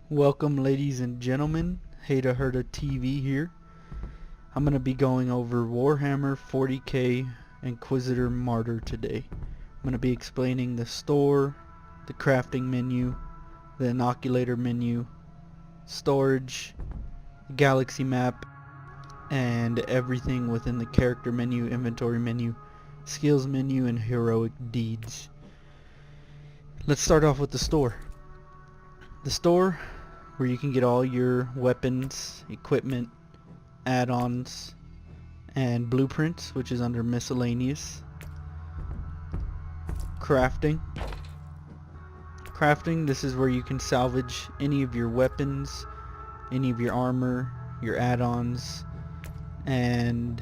Welcome, ladies and gentlemen. Hada Herda TV here. I'm going to be going over Warhammer 40k Inquisitor Martyr today. I'm going to be explaining the store, the crafting menu, the inoculator menu, storage, galaxy map, and everything within the character menu, inventory menu, skills menu, and heroic deeds. Let's start off with the store. The store, where you can get all your weapons, equipment, add-ons, and blueprints, which is under miscellaneous. Crafting. This is where you can salvage any of your weapons, any of your armor, your add-ons, and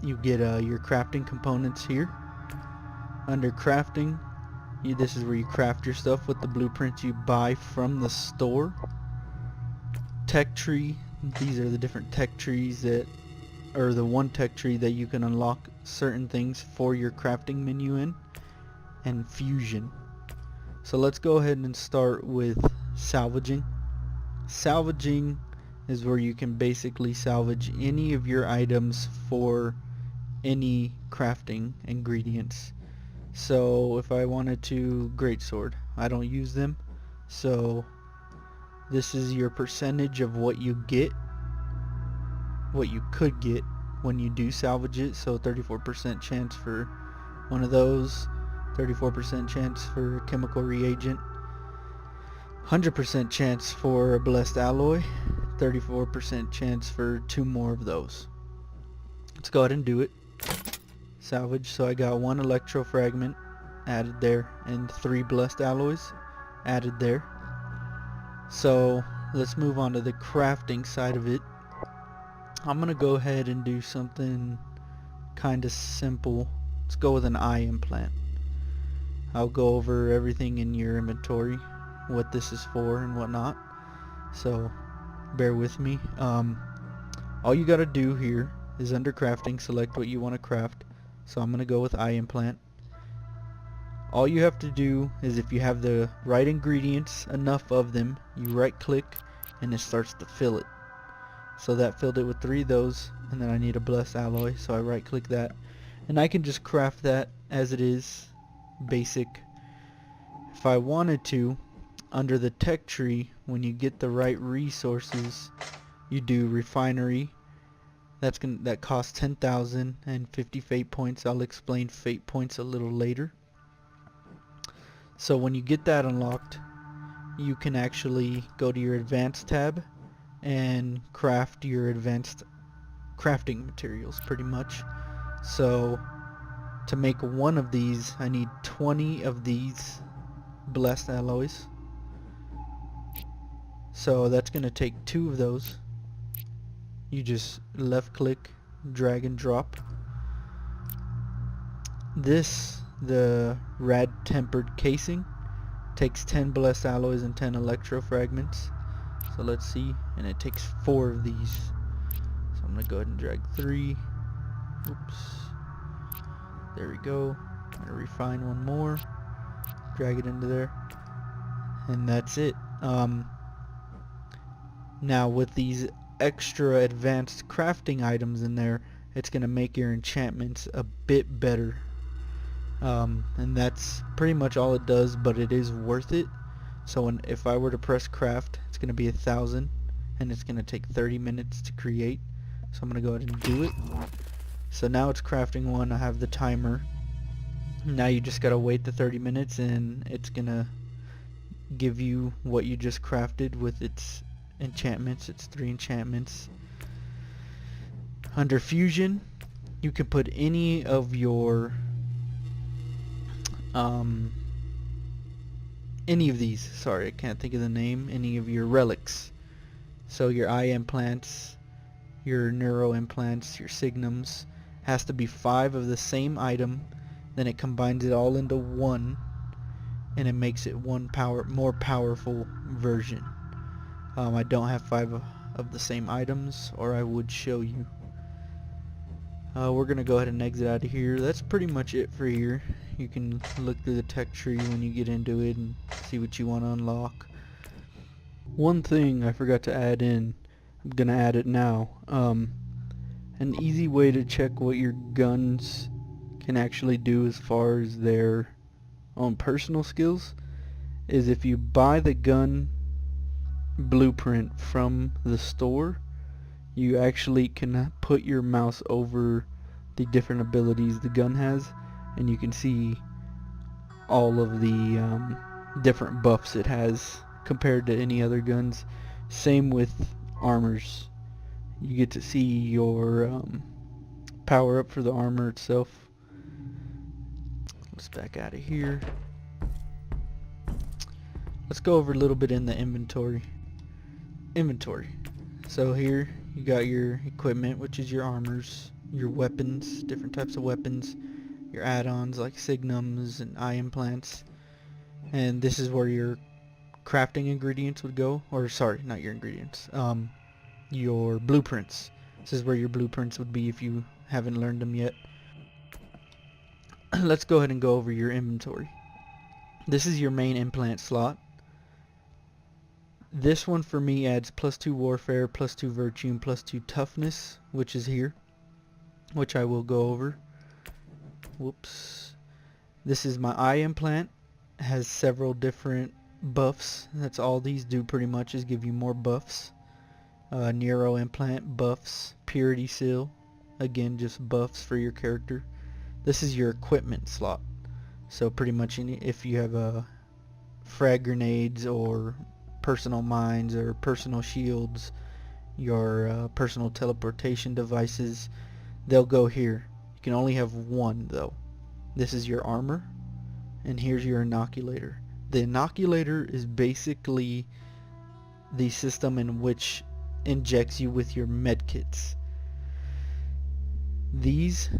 you get your crafting components here. Under crafting, this is where you craft your stuff with the blueprints you buy from the store. Tech tree. These are the different tech trees or the one tech tree that you can unlock certain things for your crafting menu in. And fusion. So let's go ahead and start with salvaging. Salvaging is where you can basically salvage any of your items for any crafting ingredients. So if I wanted to greatsword, I don't use them, so this is your percentage of what you get, what you could get when you do salvage it. So 34% chance for one of those, 34% chance for a chemical reagent, 100% chance for a blessed alloy, 34% chance for 2 more of those. Let's go ahead and do it. Salvage. So I got 1 electro fragment added there and 3 blessed alloys added there. So let's move on to the crafting side of it. I'm gonna go ahead and do something kind of simple. Let's go with an eye implant. I'll go over everything in your inventory, what this is for and whatnot, so bear with me. All you gotta do here is under crafting, select what you want to craft. So I'm gonna go with eye implant. All you have to do is, if you have the right ingredients, enough of them, you right click and it starts to fill it. So that filled it with 3 of those, and then I need a blessed alloy, so I right click that and I can just craft that as it is, basic. If I wanted to, under the tech tree, when you get the right resources, you do refinery. That costs 10,000 and 50 fate points. I'll explain fate points a little later. So when you get that unlocked, you can actually go to your advanced tab and craft your advanced crafting materials pretty much. So to make 1 of these, I need 20 of these blessed alloys. So that's going to take 2 of those. You just left click, drag and drop. The rad tempered casing, takes 10 blessed alloys and 10 electro fragments. So let's see, and it takes 4 of these. So I'm gonna go ahead and drag 3. Oops. There we go. I'm gonna refine 1 more, drag it into there, and that's it. Now with these extra advanced crafting items in there, it's gonna make your enchantments a bit better, and that's pretty much all it does, but it is worth it. So if I were to press craft, it's gonna be 1,000 and it's gonna take 30 minutes to create. So I'm gonna go ahead and do it. So now it's crafting 1. I have the timer. Now you just gotta wait the 30 minutes and it's gonna give you what you just crafted with its enchantments. It's 3 enchantments. Under fusion, you can put any of your any of these, sorry, I can't think of the name, any of your relics. So your eye implants, your neuro implants, your signums, has to be 5 of the same item, then it combines it all into 1 and it makes it one more powerful version. I don't have 5 of the same items, or I would show you. We're gonna go ahead and exit out of here. That's pretty much it for here. You can look through the tech tree when you get into it and see what you want to unlock. One thing I forgot to add in, I'm gonna add it now. An easy way to check what your guns can actually do as far as their own personal skills is if you buy the gun blueprint from the store, you actually can put your mouse over the different abilities the gun has, and you can see all of the different buffs it has compared to any other guns. Same with armors. You get to see your power up for the armor itself. Let's back out of here. Let's go over a little bit in the inventory. So here you got your equipment, which is your armors, your weapons, different types of weapons, your add-ons like signums and eye implants, and this is where your crafting ingredients would go, or sorry, not your ingredients, your blueprints. This is where your blueprints would be if you haven't learned them yet. Let's go ahead and go over your inventory. This is your main implant slot. This one for me adds +2 warfare, +2 virtue, and +2 toughness, which is here, which I will go over. Whoops. This is my eye implant. It has several different buffs. That's all these do pretty much, is give you more buffs. Neuro implant buffs. Purity seal, again just buffs for your character. This is your equipment slot. So pretty much if you have frag grenades or personal mines or personal shields, your personal teleportation devices, they'll go here. You can only have one though. This is your armor, and here's your inoculator. The inoculator is basically the system in which injects you with your medkits. These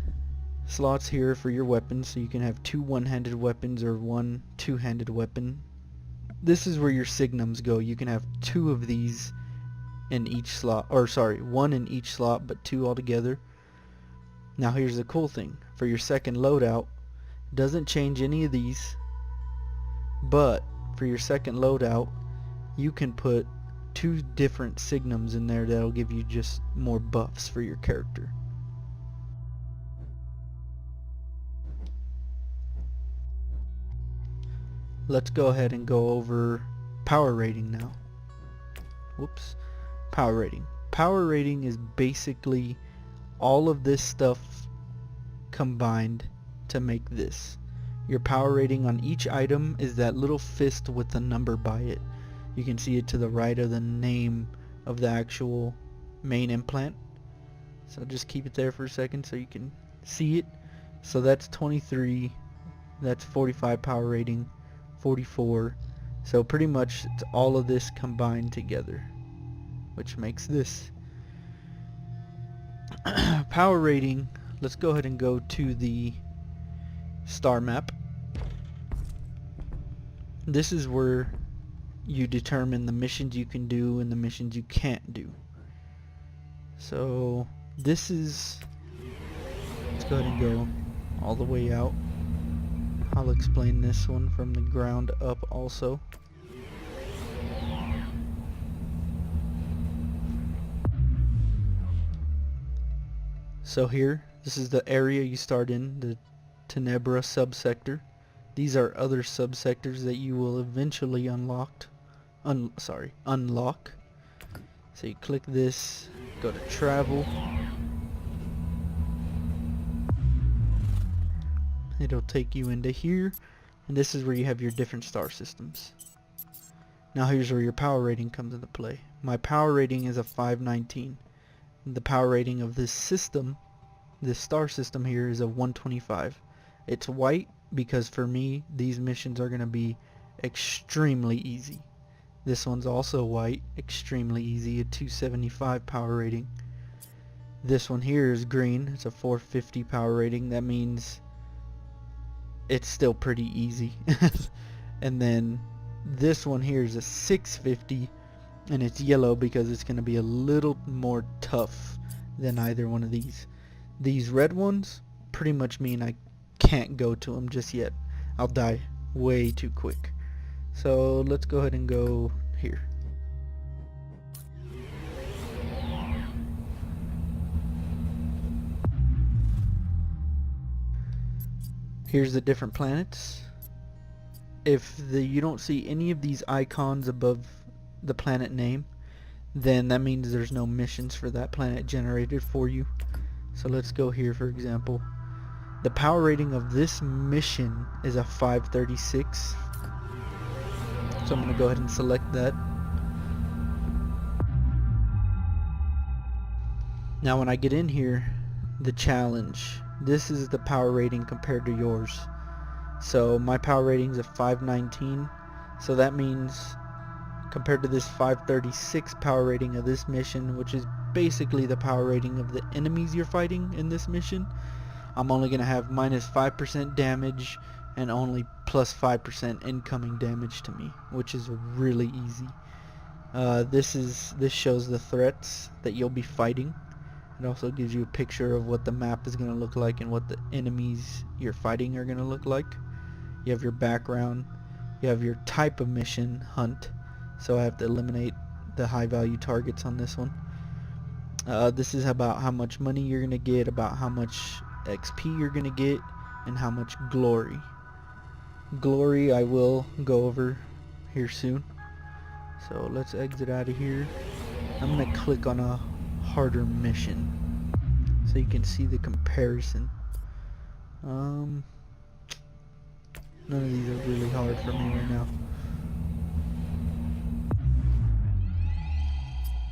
slots here for your weapons, so you can have 2 one-handed weapons or 1 two-handed weapon. This is where your signums go. You can have 2 of these in each slot, or sorry, 1 in each slot, but 2 altogether. Now here's the cool thing. For your second loadout, doesn't change any of these, but for your second loadout, you can put 2 different signums in there that'll give you just more buffs for your character. Let's go ahead and go over power rating now. Whoops. Power rating. Power rating is basically all of this stuff combined to make this. Your power rating on each item is that little fist with a number by it. You can see it to the right of the name of the actual main implant. So just keep it there for a second so you can see it. So that's 23, that's 45 power rating, 44. So pretty much it's all of this combined together, which makes this. Power rating, let's go ahead and go to the star map. This is where you determine the missions you can do and the missions you can't do. So this is, let's go ahead and go all the way out. I'll explain this one from the ground up also. So here, this is the area you start in, the Tenebra subsector. These are other subsectors that you will eventually unlock. So you click this, go to travel. It'll take you into here, and this is where you have your different star systems. Now here's where your power rating comes into play. My power rating is a 519. The power rating of this system, this star system here, is a 125. It's white because for me these missions are going to be extremely easy. This one's also white, extremely easy, a 275 power rating. This one here is green, it's a 450 power rating. That means it's still pretty easy. And then this one here is a 650, and it's yellow because it's going to be a little more tough than either one of these. These red ones pretty much mean I can't go to them just yet. I'll die way too quick. So let's go ahead and go here. Here's the different planets. If you don't see any of these icons above the planet name, then that means there's no missions for that planet generated for you. So let's go here, for example. The power rating of this mission is a 536. So I'm going to go ahead and select that. Now when I get in here, the challenge. This is the power rating compared to yours. So my power rating is a 519. So that means compared to this 536 power rating of this mission, which is basically the power rating of the enemies you're fighting in this mission, I'm only going to have minus 5% damage and only plus 5% incoming damage to me, which is really easy. This shows the threats that you'll be fighting. It also gives you a picture of what the map is going to look like and what the enemies you're fighting are going to look like. You have your background, you have your type of mission, hunt, so I have to eliminate the high value targets on this one. This is about how much money you're going to get, about how much XP you're going to get, and how much glory. Glory I will go over here soon. So let's exit out of here. I'm going to click on a harder mission so you can see the comparison. None of these are really hard for me right now.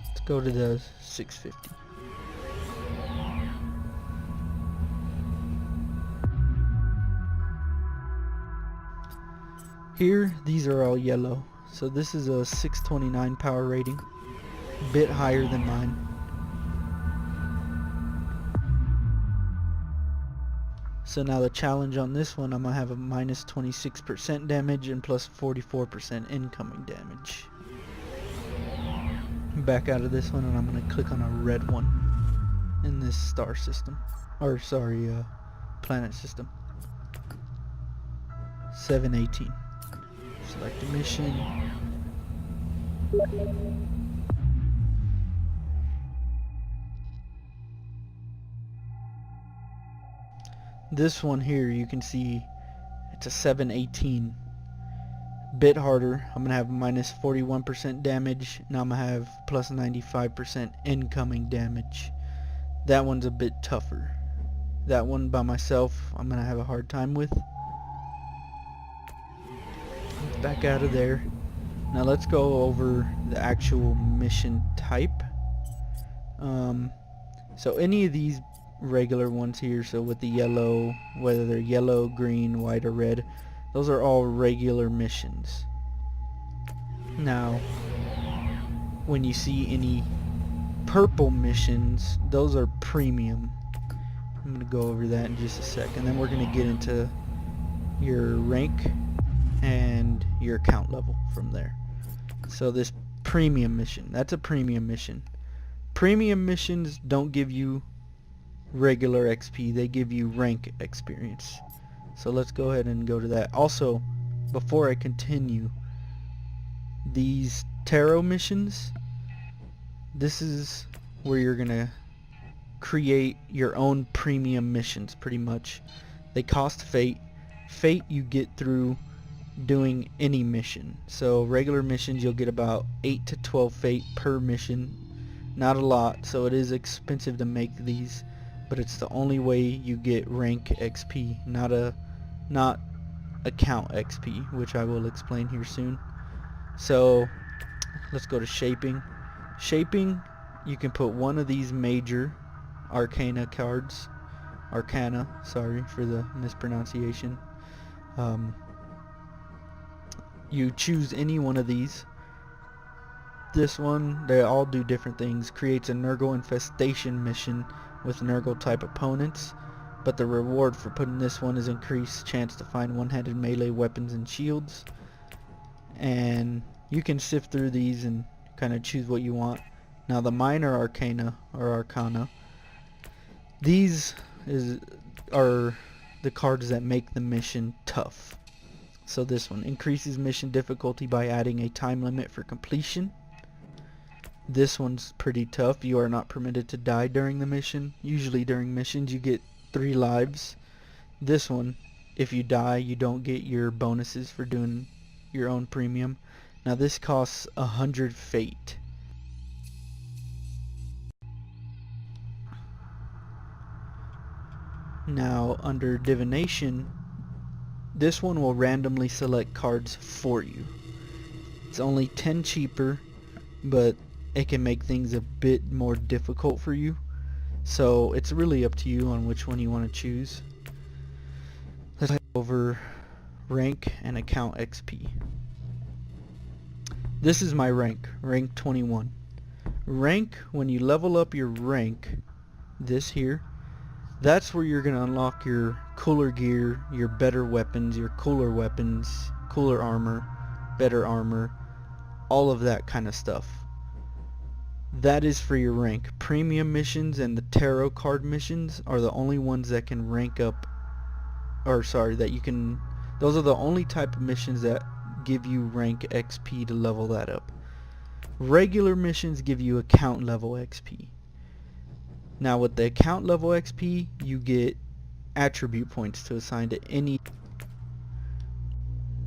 Let's go to the 650. Here, these are all yellow. So this is a 629 power rating, a bit higher than mine. So now the challenge on this one, I'm going to have a minus 26% damage and plus 44% incoming damage. Back out of this one, and I'm going to click on a red one in this star system. Or sorry, planet system. 718. Select a mission. This one here, you can see it's a 718. Bit harder. I'm gonna have minus 41% damage. Now I'm gonna have plus 95% incoming damage. That one's a bit tougher. That one by myself, I'm gonna have a hard time with. Back out of there. Now let's go over the actual mission type. So any of these regular ones here, so with the yellow, whether they're yellow, green, white, or red, those are all regular missions. Now when you see any purple missions, those are premium. I'm going to go over that in just a sec, and then we're going to get into your rank and your account level from there. So this premium mission, that's a premium mission. Premium missions don't give you regular XP, they give you rank experience. So let's go ahead and go to that. Also, before I continue, these tarot missions, this is where you're gonna create your own premium missions pretty much. They cost fate. Fate you get through doing any mission. So regular missions you'll get about 8 to 12 fate per mission. Not a lot, so it is expensive to make these, but it's the only way you get rank XP, not account XP, which I will explain here soon. So let's go to shaping. Shaping, you can put one of these major arcana cards. Arcana, sorry for the mispronunciation. You choose any one of these. This one, they all do different things. Creates a Nurgle infestation mission with Nurgle type opponents, but the reward for putting this one is increased chance to find one-handed melee weapons and shields. And you can sift through these and kind of choose what you want. Now the minor arcana or arcana, these are the cards that make the mission tough. So this one increases mission difficulty by adding a time limit for completion. This one's pretty tough. You are not permitted to die during the mission. Usually during missions you get 3 lives. This one, if you die, you don't get your bonuses for doing your own premium. Now this costs 100 fate. Now under divination, this one will randomly select cards for you. It's only 10 cheaper, but it can make things a bit more difficult for you. So it's really up to you on which one you want to choose. Let's go over rank and account XP. This is my rank 21. Rank, when you level up your rank, this here, that's where you're going to unlock your cooler gear, your better weapons, your cooler weapons, cooler armor, better armor, all of that kind of stuff. That is for your rank. Premium missions and the tarot card missions are the only ones that can rank up, or sorry, that you can, those are the only type of missions that give you rank XP to level that up. Regular missions give you account level XP. Now with the account level XP, you get attribute points to assign to any.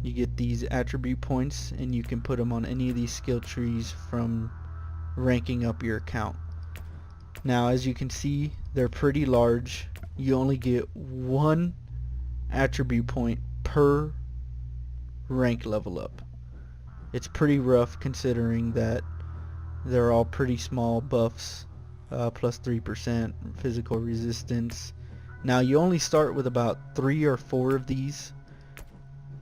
You get these attribute points and you can put them on any of these skill trees from ranking up your account. Now as you can see, they're pretty large. You only get one attribute point per rank level up. It's pretty rough considering that they're all pretty small buffs, plus 3% physical resistance. Now you only start with about 3 or 4 of these,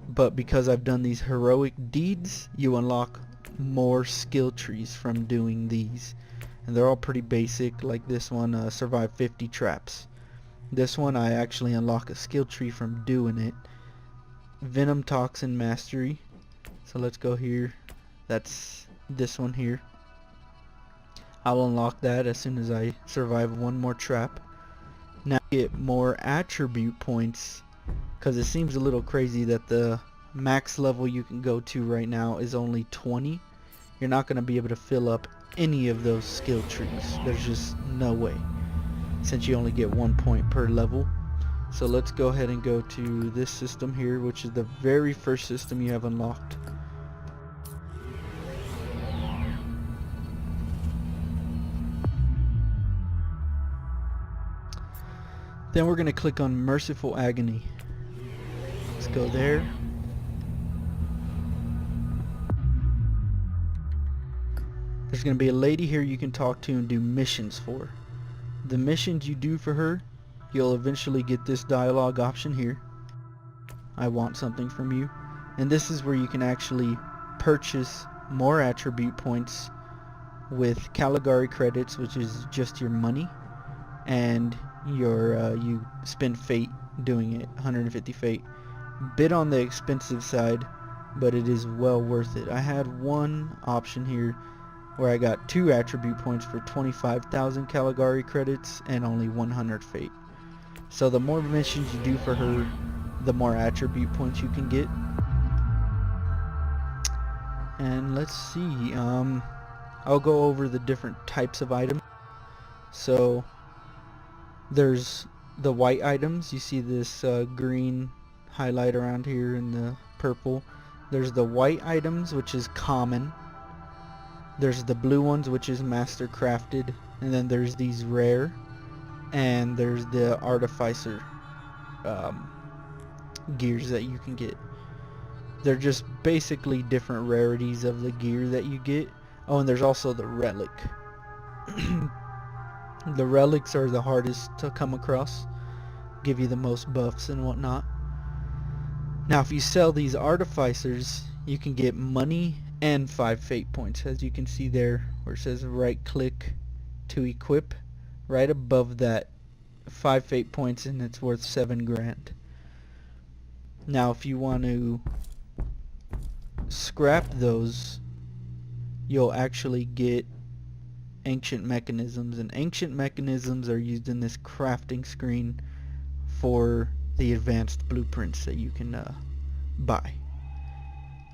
but because I've done these heroic deeds, you unlock more skill trees from doing these, and they're all pretty basic. Like this one, survive 50 traps. This one I actually unlock a skill tree from doing it. Venom Toxin Mastery. So let's go here. That's this one here. I'll unlock that as soon as I survive one more trap. Now get more attribute points, because it seems a little crazy that the max level you can go to right now is only 20. You're not going to be able to fill up any of those skill trees. There's just no way, since you only get 1 point per level. So let's go ahead and go to this system here, which is the very first system you have unlocked. Then we're going to click on Merciful Agony. Let's go there. There's going to be a lady here you can talk to and do missions for. The missions you do for her, you'll eventually get this dialogue option here. I want something from you. And this is where you can actually purchase more attribute points with Caligari credits, which is just your money, and your you spend fate doing it, 150 fate. Bit on the expensive side, but it is well worth it. I had one option here where I got 2 attribute points for 25,000 Caligari credits and only 100 fate. So the more missions you do for her, the more attribute points you can get. And let's see, I'll go over the different types of items. So there's the white items. You see this green highlight around here and the purple. There's the white items, which is common. There's the blue ones, which is master crafted, and then there's these rare, and there's the artificer gears that you can get. They're just basically different rarities of the gear that you get. Oh, and there's also the relic. The relics are the hardest to come across, give you the most buffs and whatnot. Now if you sell these artificers, you can get money and 5 fate points, as you can see there where it says right click to equip. Right above that, 5 fate points, and it's worth 7 grand. Now if you want to scrap those, you'll actually get ancient mechanisms, and ancient mechanisms are used in this crafting screen for the advanced blueprints that you can buy,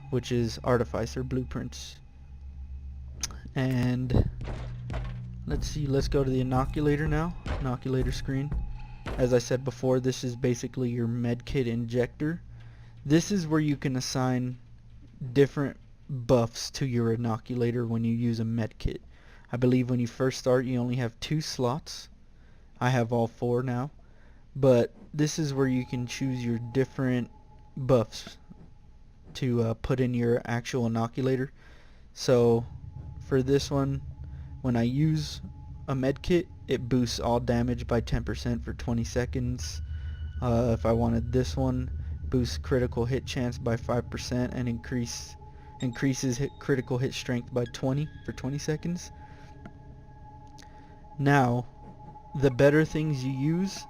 which is artificer blueprints. And let's see, let's go to the inoculator now, inoculator screen. As I said before, this is basically your medkit injector. This is where you can assign different buffs to your inoculator when you use a medkit. I believe when you first start you only have 2 slots. I have all 4 now. But this is where you can choose your different buffs to put in your actual inoculator. So for this one, when I use a medkit, it boosts all damage by 10% for 20 seconds. If I wanted this one, boosts critical hit chance by 5% and increases critical hit strength by 20 for 20 seconds. Now, the better things you use,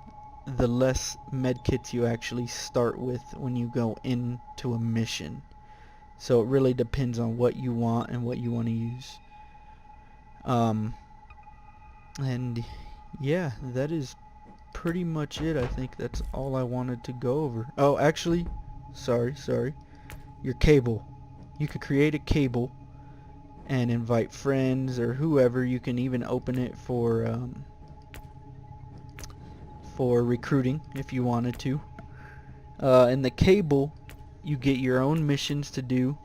the less medkits you actually start with when you go into a mission. So it really depends on what you want and what you want to use. And yeah, that is pretty much it. I think that's all I wanted to go over. Oh, actually, sorry. Your cable. You could create a cable and invite friends or whoever. You can even open it for recruiting if you wanted to. In the cable, you get your own missions to do,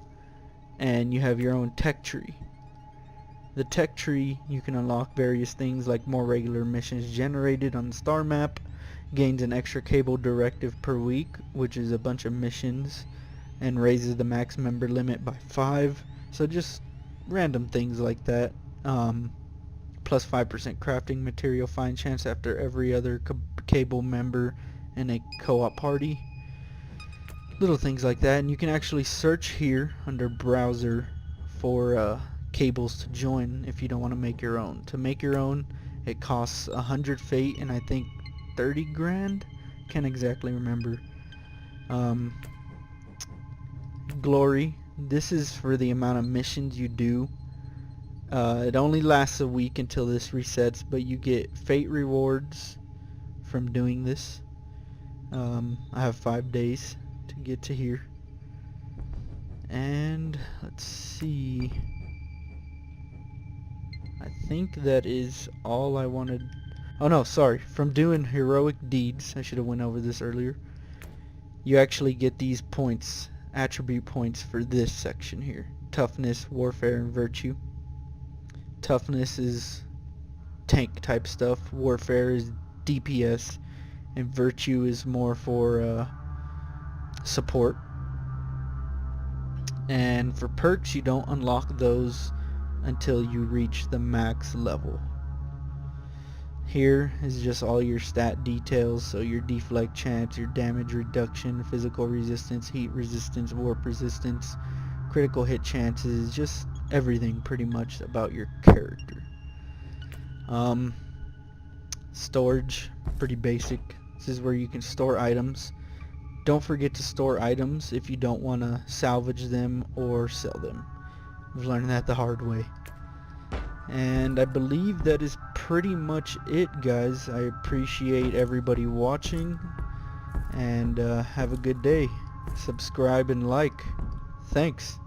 and you have your own tech tree. The tech tree, you can unlock various things like more regular missions generated on the star map, gains an extra cable directive per week, which is a bunch of missions, and raises the max member limit by 5. So just random things like that. Plus 5% crafting material find chance after every other cable member in a co-op party. Little things like that. And you can actually search here under browser for cables to join if you don't want to make your own. To make your own, it costs 100 fate and I think 30 grand. Can't exactly remember. Glory. This is for the amount of missions you do. It only lasts a week until this resets, but you get fate rewards from doing this. I have 5 days to get to here. And let's see. I think that is all I wanted. Oh no, sorry. From doing heroic deeds, I should have went over this earlier. You actually get these points, attribute points for this section here. Toughness, warfare, and virtue. Toughness is tank type stuff. Warfare is DPS, and virtue is more for support. And for perks, you don't unlock those until you reach the max level. Here is just all your stat details, so your deflect chance, your damage reduction, physical resistance, heat resistance, warp resistance, critical hit chances, just everything pretty much about your character. Storage, pretty basic. This is where you can store items. Don't forget to store items if you don't want to salvage them or sell them. I've learned that the hard way. And I believe that is pretty much it, guys. I appreciate everybody watching, and have a good day. Subscribe and like. Thanks.